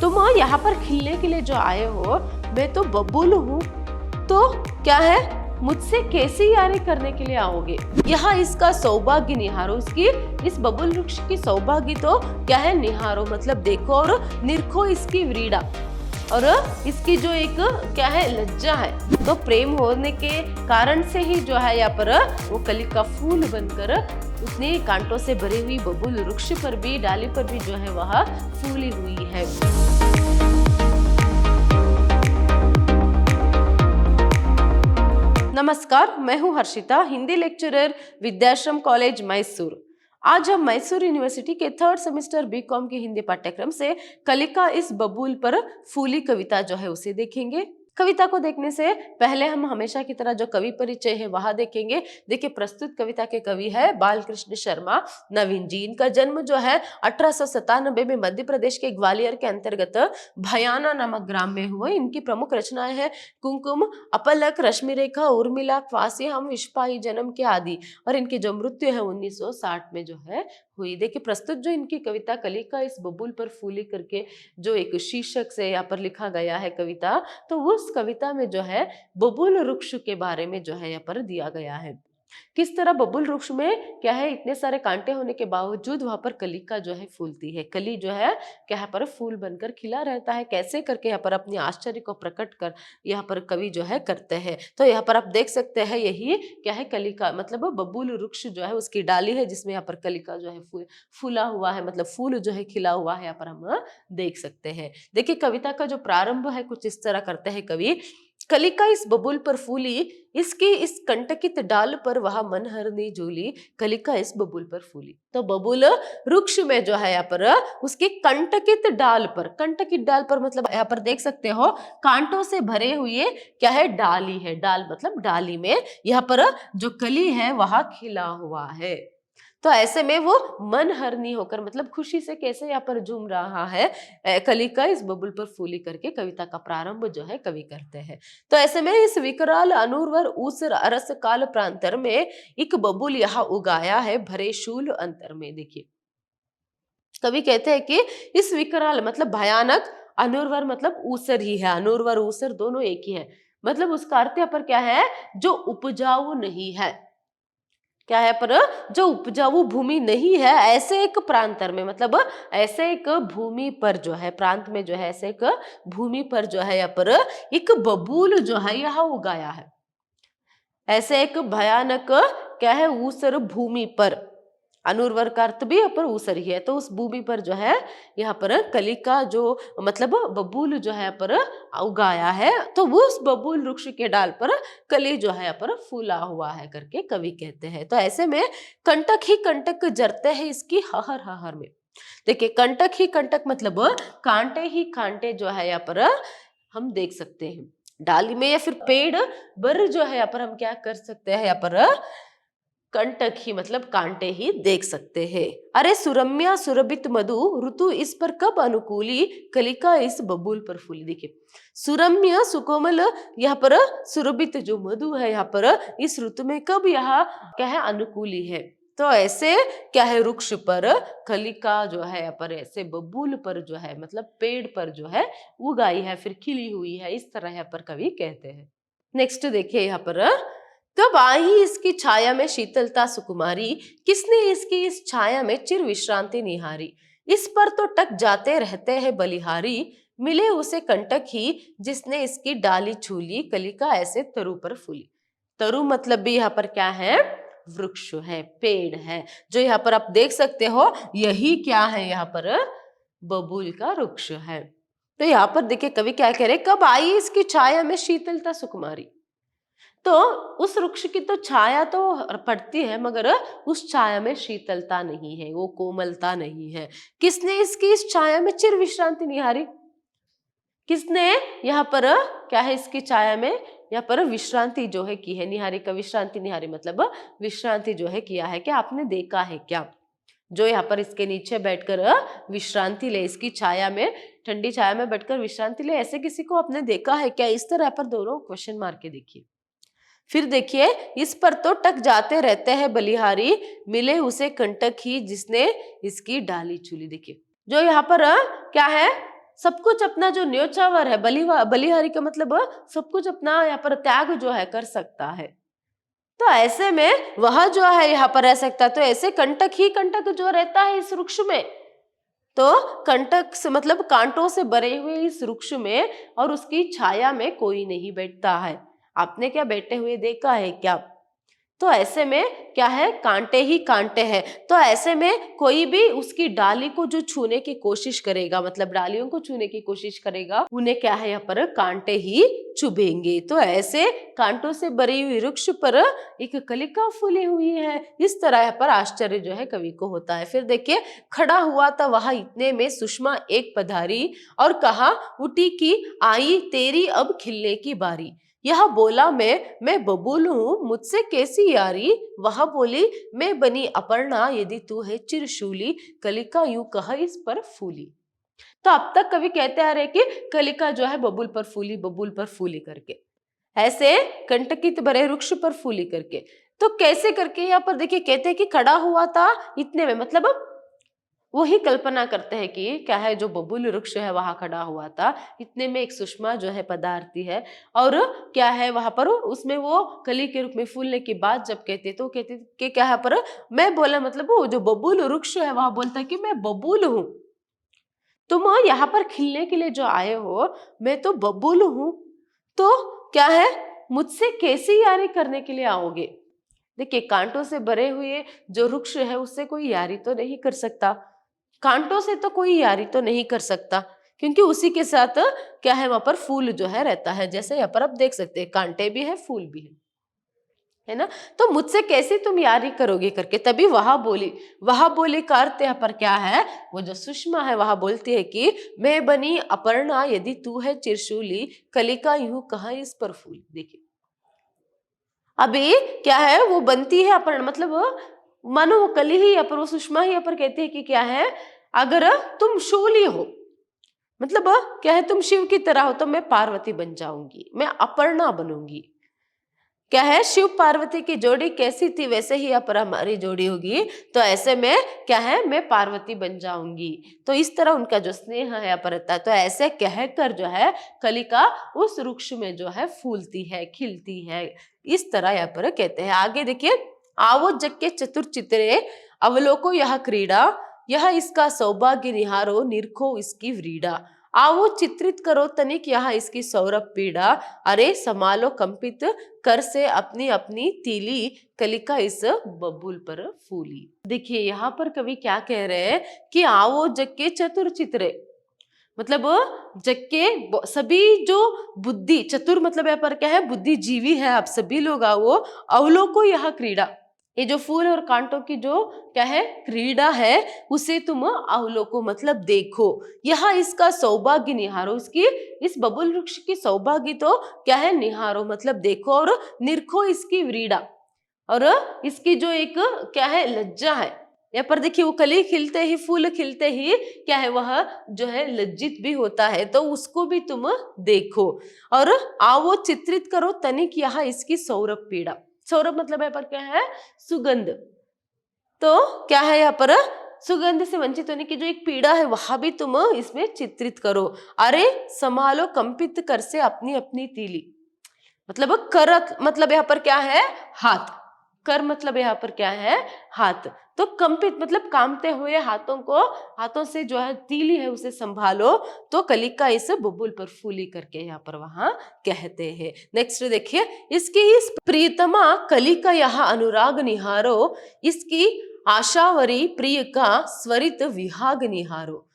तुम यहाँ पर खिलने के लिए जो आए हो, मैं तो बबूल हूँ, तो क्या है, मुझसे कैसी यारी करने के लिए आओगे? यहाँ इसका सौभाग्य निहारो, इसकी इस बबूल वृक्ष की सौभाग्य तो क्या है, निहारो मतलब देखो और निरखो इसकी व्रीड़ा, और इसकी जो एक क्या है, लज्जा है। तो प्रेम होने के कारण से ही जो है यहाँ पर वो कली का फूल बनकर उसने कांटों से भरी हुई बबूल वृक्ष पर भी, डाली पर भी जो है वह फूली हुई है। नमस्कार, मैं हूँ हर्षिता, हिंदी लेक्चरर, विद्याश्रम कॉलेज मैसूर। आज हम मैसूर यूनिवर्सिटी के 3rd सेमेस्टर बीकॉम के हिंदी पाठ्यक्रम से कली का इस बबूल पर फूली कविता जो है उसे देखेंगे। कविता को देखने से पहले हम हमेशा की तरह जो कवि परिचय है वहां देखेंगे। देखिए, प्रस्तुत कविता के कवि है बालकृष्ण शर्मा नवीन जी। इनका जन्म जो है 1897 में मध्य प्रदेश के ग्वालियर के अंतर्गत भयाना नामक ग्राम में हुआ। इनकी प्रमुख रचनाएं हैं कुमकुम, अपलक, रश्मि रेखा, उर्मिला, ख्वासी, हम, विश्वाई, जन्म के आदि। और इनकी जो मृत्यु है 1960 में जो है हुई। देखिए, प्रस्तुत जो इनकी कविता कली का इस बबूल पर फूली करके जो एक शीर्षक से यहाँ पर लिखा गया है कविता, तो उस कविता में जो है बबूल वृक्ष के बारे में जो है यहाँ पर दिया गया है। किस तरह बबूल वृक्ष में क्या है, इतने सारे कांटे होने के बावजूद वहां पर कली का जो है फूलती है, कली जो है क्या है पर फूल बनकर खिला रहता है। कैसे करके यहाँ पर अपने आश्चर्य को प्रकट कर यहाँ पर कवि जो है करते हैं। तो यहाँ पर आप देख सकते हैं, यही क्या है, कली का मतलब बबूल वृक्ष जो है उसकी डाली है जिसमें यहाँ पर कली का जो है फूला हुआ है, मतलब फूल जो है खिला हुआ है, यहाँ पर हम देख सकते हैं। देखिए, कविता का जो प्रारंभ है कुछ इस तरह करते हैं कवि। कलिका इस बबूल पर फूली, इसकी इस कंटकित डाल पर वह मनहरनी झूली, कलिका इस बबूल पर फूली। तो बबूल वृक्ष में जो है यहाँ पर उसकी कंटकित डाल पर मतलब यहाँ पर देख सकते हो कांटों से भरे हुए क्या है, डाली है। डाल मतलब डाली में यहाँ पर जो कली है वह खिला हुआ है। तो ऐसे में वो मन हरनी होकर मतलब खुशी से कैसे यहाँ पर झूम रहा है, कली का इस बबूल पर फूली करके कविता का प्रारंभ जो है कवि करते हैं। तो ऐसे में इस विकराल अनूर्वर ऊसर अरस काल प्रांतर में एक बबूल यहाँ उगाया है भरे शूल अंतर में। देखिए, कवि कहते हैं कि इस विकराल मतलब भयानक, अनूर्वर मतलब ऊसर ही है, अनूर्वर ऊसर दोनों एक ही है। मतलब उसका अर्थ यहाँ पर क्या है, जो उपजाऊ नहीं है, क्या है पर जो उपजाऊ भूमि नहीं है, ऐसे एक प्रांतर में मतलब ऐसे एक भूमि पर जो है, प्रांत में जो है ऐसे एक भूमि पर जो है यहाँ पर एक बबूल जो है यहाँ उगाया है। ऐसे एक भयानक क्या है, ऊसर भूमि पर, अनुर्वर का अर्थ भी यहाँ पर ऊसर ही है। तो उस भूमि पर जो है यहाँ पर कली का जो मतलब बबूल जो है यहाँ पर उगाया है, तो वो उस बबूल वृक्ष के डाल पर कली जो है यहाँ पर फूला हुआ है करके कवि कहते हैं। तो ऐसे में कंटक ही कंटक जरते हैं इसकी हहर हहर में। देखिए, कंटक ही कंटक मतलब कांटे ही कांटे जो है यहाँ पर हम देख सकते हैं डाली में, या फिर पेड़ बर जो है यहाँ पर हम क्या कर सकते हैं, यहाँ पर कंटक ही मतलब कांटे ही देख सकते हैं। अरे सुरम्या सुरभित मधु ऋतु इस पर कब अनुकूली, कलिका इस बबूल पर फूली। देखिए, सुरम्य सुकोमल यहाँ पर सुरभित जो मधु है यहाँ पर इस ऋतु में कब यहाँ क्या है, अनुकूली है। तो ऐसे क्या है, वृक्ष पर कलिका जो है यहाँ पर ऐसे बबूल पर जो है मतलब पेड़ पर जो है उगाई है, फिर खिली हुई है, इस तरह यहाँ पर कवि कहते हैं। नेक्स्ट देखिए, यहाँ पर कब आई इसकी छाया में शीतलता सुकुमारी, किसने इसकी इस छाया में चिर विश्रांति निहारी, इस पर तो टक जाते रहते हैं बलिहारी, मिले उसे कंटक ही जिसने इसकी डाली छूली, कलिका ऐसे तरु पर फूली। तरु मतलब भी यहाँ पर क्या है, वृक्ष है, पेड़ है, जो यहाँ पर आप देख सकते हो यही क्या है, यहाँ पर बबूल का वृक्ष है। तो यहाँ पर देखिए कवि क्या कह रहे, कब आई इसकी छाया में शीतलता सुकुमारी। तो उस वृक्ष की तो छाया तो पड़ती है, मगर उस छाया में शीतलता नहीं है, वो कोमलता नहीं है। किसने इसकी इस छाया में चिर विश्रांति निहारी, किसने यहाँ पर क्या है इसकी छाया में यहाँ पर विश्रांति जो है की है। निहारी का विश्रांति, निहारी मतलब विश्रांति जो है किया है, क्या आपने देखा है क्या, जो यहाँ पर इसके नीचे बैठकर विश्रांति ले, इसकी छाया में, ठंडी छाया में बैठकर विश्रांति ले, ऐसे किसी को आपने देखा है क्या। इस तरह पर दोनों क्वेश्चन मार के देखिए। फिर देखिए, इस पर तो टक जाते रहते हैं बलिहारी, मिले उसे कंटक ही जिसने इसकी डाली छूली। देखिए, जो यहाँ पर क्या है, सब कुछ अपना जो न्योछावर है, बलिहारी का मतलब सब कुछ अपना यहाँ पर त्याग जो है कर सकता है। तो ऐसे में वह जो है यहाँ पर रह सकता है। तो ऐसे कंटक ही कंटक जो रहता है इस वृक्ष में, तो कंटक से मतलब कांटों से भरे हुए इस वृक्ष में और उसकी छाया में कोई नहीं बैठता है। आपने क्या बैठे हुए देखा है क्या? तो ऐसे में क्या है, कांटे ही कांटे हैं। तो ऐसे में कोई भी उसकी डाली को जो छूने की कोशिश करेगा, मतलब डालियों को छूने की कोशिश करेगा, उन्हें क्या है यहाँ पर कांटे ही चुभेंगे। तो ऐसे कांटों से भरी हुई वृक्ष पर एक कलिका फूली हुई है। इस तरह यहाँ पर आश्चर्य जो है कवि को होता है। फिर देखिए, खड़ा हुआ था वह इतने में सुषमा एक पधारी और कहा, उठी की आई तेरी अब खिलने की बारी। यह बोला मैं बबूल हूँ, मुझसे कैसी यारी। वह बोली, मैं बनी अपर्णा यदि तू है चिरशूली, कलिका यूं कहा इस पर फूली। तो अब तक कवि कहते आ रहे कि कलिका जो है बबूल पर फूली करके, ऐसे कंटकित भरे वृक्ष पर फूली करके। तो कैसे करके, यहाँ पर देखिए कहते हैं कि खड़ा हुआ था इतने में, मतलब वही कल्पना करते हैं कि क्या है, जो बबूल वृक्ष है वहां खड़ा हुआ था, इतने में एक सुषमा जो है पधारती है और क्या है वहां पर उसमें वो कली के रूप में फूलने की बात जब कहते तो कहते कि क्या है पर मैं बोला, मतलब वो जो बबूल वृक्ष है वहां बोलता है कि मैं बबूल हूँ, तुम यहाँ पर खिलने के लिए जो आए हो, मैं तो बबूल हूँ, तो क्या है मुझसे कैसी यारी करने के लिए आओगे। देखिए, कांटों से भरे हुए जो वृक्ष है उससे कोई यारी तो नहीं कर सकता, कांटों से तो कोई यारी तो नहीं कर सकता, क्योंकि उसी के साथ क्या है वहां पर फूल जो है रहता है। जैसे यहाँ पर आप देख सकते हैं, कांटे भी है फूल भी है ना। तो मुझसे कैसे तुम यारी करोगे करके, तभी वह बोली का अर्थ यहाँ पर क्या है, वो जो सुषमा है वह बोलती है कि मैं बनी अपर्णा यदि तू है चिरशूली, कलिका यूं कहा इस पर फूल। देखिए, अभी क्या है वो बनती है अपर्णा, मतलब मानो वो कली ही, पर वो सुषमा ही पर कहती है कि क्या है, अगर तुम शूली हो, मतलब क्या है तुम शिव की तरह हो, तो मैं पार्वती बन जाऊंगी, मैं अपर्णा बनूंगी। क्या है, शिव पार्वती की जोड़ी कैसी थी वैसे ही अब हमारी जोड़ी होगी। तो ऐसे में क्या है, मैं पार्वती बन जाऊंगी। तो इस तरह उनका जो स्नेह है पर रहता है। तो ऐसे कहकर जो है कलिका उस वृक्ष में जो है फूलती है, खिलती है। इस तरह यहाँ पर कहते हैं। आगे देखिए, आवो जग के चतुर चित्रे, अवलोको यह क्रीड़ा, यह इसका सौभाग्य निहारो, निरखो इसकी व्रीड़ा। आओ चित्रित करो तनिक यहाँ इसकी सौरभ पीड़ा, अरे संभालो कंपित कर से अपनी अपनी तीली, कलिका इस बबूल पर फूली। देखिए, यहाँ पर कवि क्या कह रहे हैं कि आओ जग के चतुर चित्रे, मतलब जग के सभी जो बुद्धि, चतुर मतलब यहाँ पर क्या है, बुद्धिजीवी है आप सभी लोग आओ, अवलोको यह क्रीड़ा, ये जो फूल और कांटों की जो क्या है क्रीड़ा है, उसे तुम अवलोको मतलब देखो, यह इसका सौभाग्य निहारो, इसकी इस बबुल वृक्ष की सौभाग्य तो क्या है निहारो मतलब देखो, और निरखो इसकी व्रीड़ा, और इसकी जो एक क्या है लज्जा है। यहाँ पर देखिए, वो कली खिलते ही, फूल खिलते ही क्या है वह जो है लज्जित भी होता है, तो उसको भी तुम देखो, और आओ चित्रित करो तनिक यहाँ इसकी सौरभ पीड़ा। सौरभ मतलब यहाँ पर क्या है, सुगंध। तो क्या है यहाँ पर, सुगंध से वंचित होने की जो एक पीड़ा है वहां भी तुम इसमें चित्रित करो। अरे संभालो कंपित कर से अपनी अपनी तीली, मतलब कर मतलब यहाँ पर क्या है, हाथ। कर मतलब यहाँ पर क्या है, हाथ। तो कंपित मतलब कांपते हुए हाथों को, हाथों से जो है तीली है उसे संभालो, तो कलिका इस बबूल पर फूली करके यहाँ पर वहां कहते हैं। नेक्स्ट देखिए, इसकी इस प्रियतमा कलिका यहाँ अनुराग निहारो, इसकी आशावरी प्रिय का स्वरित विहाग निहारो,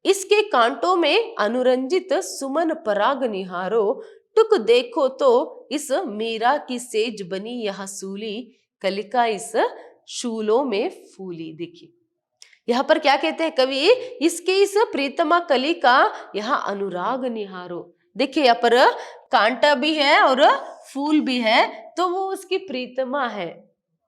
इसके कांटों में अनुरंजित सुमन पराग निहारो, टुक देखो तो इस मीरा की सेज बनी यह सूली, कलिका इस शूलों में फूली। देखिए, यहाँ पर क्या कहते हैं कवि, इसके इस प्रीतमा कलिका यहाँ अनुराग निहारो। देखिए, यहाँ पर कांटा भी है और फूल भी है, तो वो उसकी प्रीतमा है।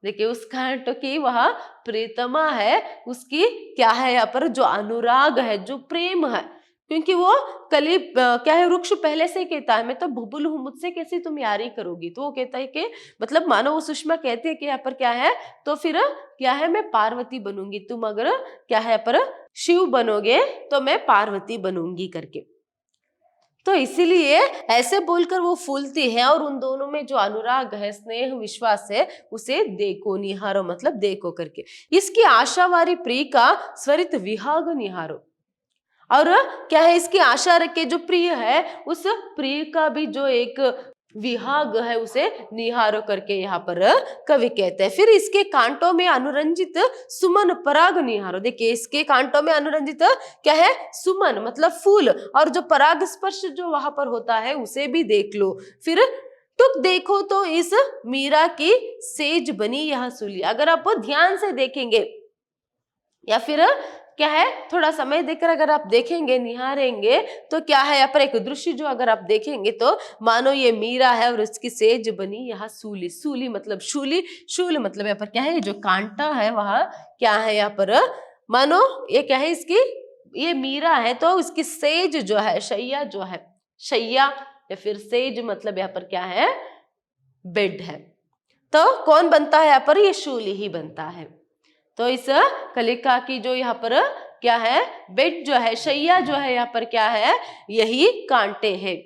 देखिए, उस कांटो की वह प्रीतमा है, उसकी क्या है यहाँ पर जो अनुराग है, जो प्रेम है, क्योंकि वो कली क्या है, वृक्ष पहले से ही कहता है मैं तो बबूल हूँ, मुझसे कैसी तुम यारी करोगी। तो वो कहता है कि मतलब मानो वो सुषमा कहती है कि यहाँ पर क्या है, तो फिर क्या है, मैं पार्वती बनूंगी, तुम अगर क्या है पर शिव बनोगे तो मैं पार्वती बनूंगी करके। तो इसीलिए ऐसे बोलकर वो फूलती है और उन दोनों में जो अनुराग है, स्नेह विश्वास है, उसे देखो निहारो मतलब देखो करके। इसकी आशावारी प्रिय का स्वरित विहाग निहारो। और क्या है, इसकी आशा रख के जो प्रिय है उस प्रिय का भी जो एक विहाग है उसे निहारो करके यहाँ पर कवि कहते हैं। फिर इसके कांटों में अनुरंजित सुमन पराग निहारो। देखिए इसके कांटों में अनुरंजित क्या है, सुमन मतलब फूल, और जो पराग स्पर्श जो वहां पर होता है उसे भी देख लो। फिर टुक देखो तो इस मीरा की सेज बनी यह सूली। अगर आप ध्यान से देखेंगे या फिर क्या है, थोड़ा समय देकर अगर आप देखेंगे, निहारेंगे, तो क्या है यहाँ पर एक दृश्य जो अगर आप देखेंगे तो मानो ये मीरा है और उसकी सेज बनी यहाँ सूली। सूली मतलब शूली, शूल मतलब यहाँ पर क्या है, जो कांटा है वह क्या है यहाँ पर, मानो ये क्या है, इसकी ये मीरा है तो इसकी सेज जो है, शैया जो है, शैया या फिर सेज मतलब यहाँ पर क्या है, बेड है। तो कौन बनता है यहाँ पर, ये शूली ही बनता है। तो इस कलिका की जो यहाँ पर क्या है, बेड जो है, शैया जो है यहाँ पर क्या है, यही कांटे हैं।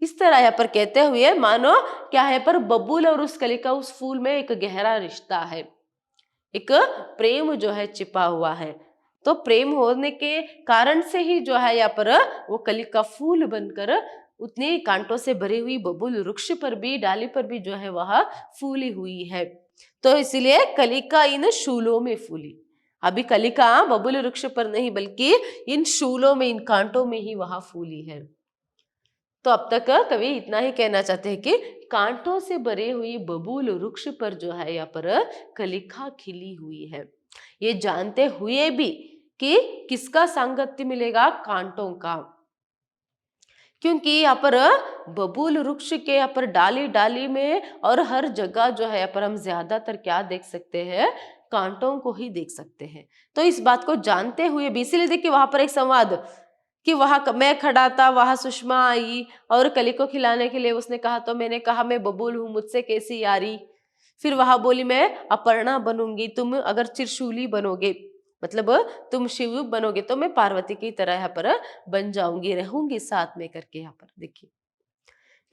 इस तरह यहाँ पर कहते हुए मानो क्या है पर बबूल और उस कलिका, उस फूल में एक गहरा रिश्ता है, एक प्रेम जो है छिपा हुआ है। तो प्रेम होने के कारण से ही जो है यहाँ पर वो कलिका फूल बनकर उतने कांटों से भरी हुई बबूल वृक्ष पर भी, डाली पर भी जो है वह फूली हुई है। तो इसीलिए कलिका इन शूलों में फूली। अभी कलिका बबूल वृक्ष पर नहीं बल्कि इन शूलों में, इन कांटों में ही वहां फूली है। तो अब तक कवि इतना ही कहना चाहते हैं कि कांटों से भरे हुई बबूल वृक्ष पर जो है यहाँ पर कलिका खिली हुई है। ये जानते हुए भी कि किसका सांगत्य मिलेगा, कांटों का, क्योंकि यहाँ पर बबूल वृक्ष के यहाँ पर डाली डाली में और हर जगह जो है यहाँ पर हम ज्यादातर क्या देख सकते हैं, कांटों को ही देख सकते हैं। तो इस बात को जानते हुए भी, इसीलिए देखिए वहां पर एक संवाद कि वहां मैं खड़ा था, वहां सुषमा आई और कली को खिलाने के लिए उसने कहा, तो मैंने कहा मैं बबूल हूँ, मुझसे कैसी यारी। फिर वहां बोली मैं अपर्णा बनूंगी, तुम अगर त्रिशूली बनोगे मतलब तुम शिव बनोगे तो मैं पार्वती की तरह यहाँ पर बन जाऊंगी, रहूंगी साथ में करके। यहाँ पर देखिए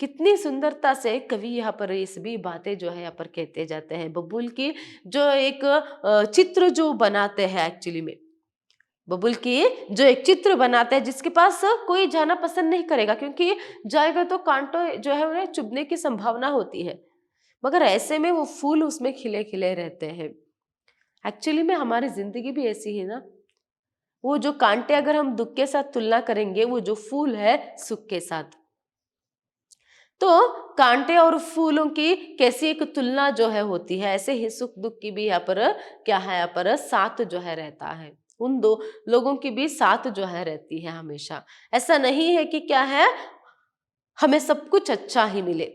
कितनी सुंदरता से कवि यहाँ पर ये सभी बातें जो है यहाँ पर कहते जाते हैं। बबूल की जो एक चित्र जो बनाते हैं, एक्चुअली में बबूल की जो एक चित्र बनाते हैं जिसके पास कोई जाना पसंद नहीं करेगा, क्योंकि जाएगा तो कांटों जो है उन्हें चुभने की संभावना होती है, मगर ऐसे में वो फूल उसमें खिले खिले रहते हैं। एक्चुअली में हमारी जिंदगी भी ऐसी है ना, वो जो कांटे अगर हम दुख के साथ तुलना करेंगे, वो जो फूल है सुख के साथ। तो कांटे और फूलों की कैसी एक तुलना जो है होती है, ऐसे ही सुख दुख की भी यहाँ पर क्या है, यहाँ पर साथ जो है रहता है। उन दो लोगों की भी साथ जो है रहती है हमेशा। ऐसा नहीं है कि क्या है हमें सब कुछ अच्छा ही मिले,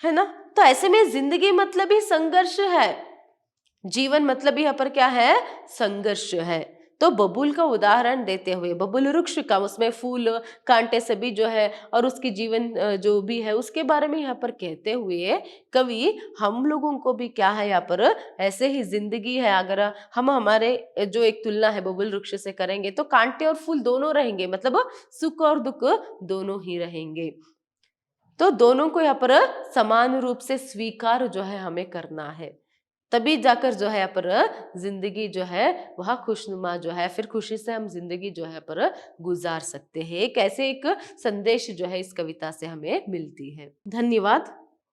है ना। तो ऐसे में जिंदगी मतलब ही संघर्ष है, जीवन मतलब यहाँ पर क्या है, संघर्ष है। तो बबूल का उदाहरण देते हुए, बबूल वृक्ष का, उसमें फूल कांटे सभी जो है और उसकी जीवन जो भी है उसके बारे में यहाँ पर कहते हुए कवि हम लोगों को भी क्या है यहाँ पर ऐसे ही जिंदगी है, अगर हम हमारे जो एक तुलना है बबूल वृक्ष से करेंगे तो कांटे और फूल दोनों रहेंगे, मतलब सुख और दुख दोनों ही रहेंगे। तो दोनों को यहाँ पर समान रूप से स्वीकार जो है हमें करना है, तभी जाकर जो है यहाँ पर जिंदगी जो है वह खुशनुमा जो है, फिर खुशी से हम जिंदगी जो है पर गुजार सकते हैं। एक ऐसे एक संदेश जो है इस कविता से हमें मिलती है। धन्यवाद।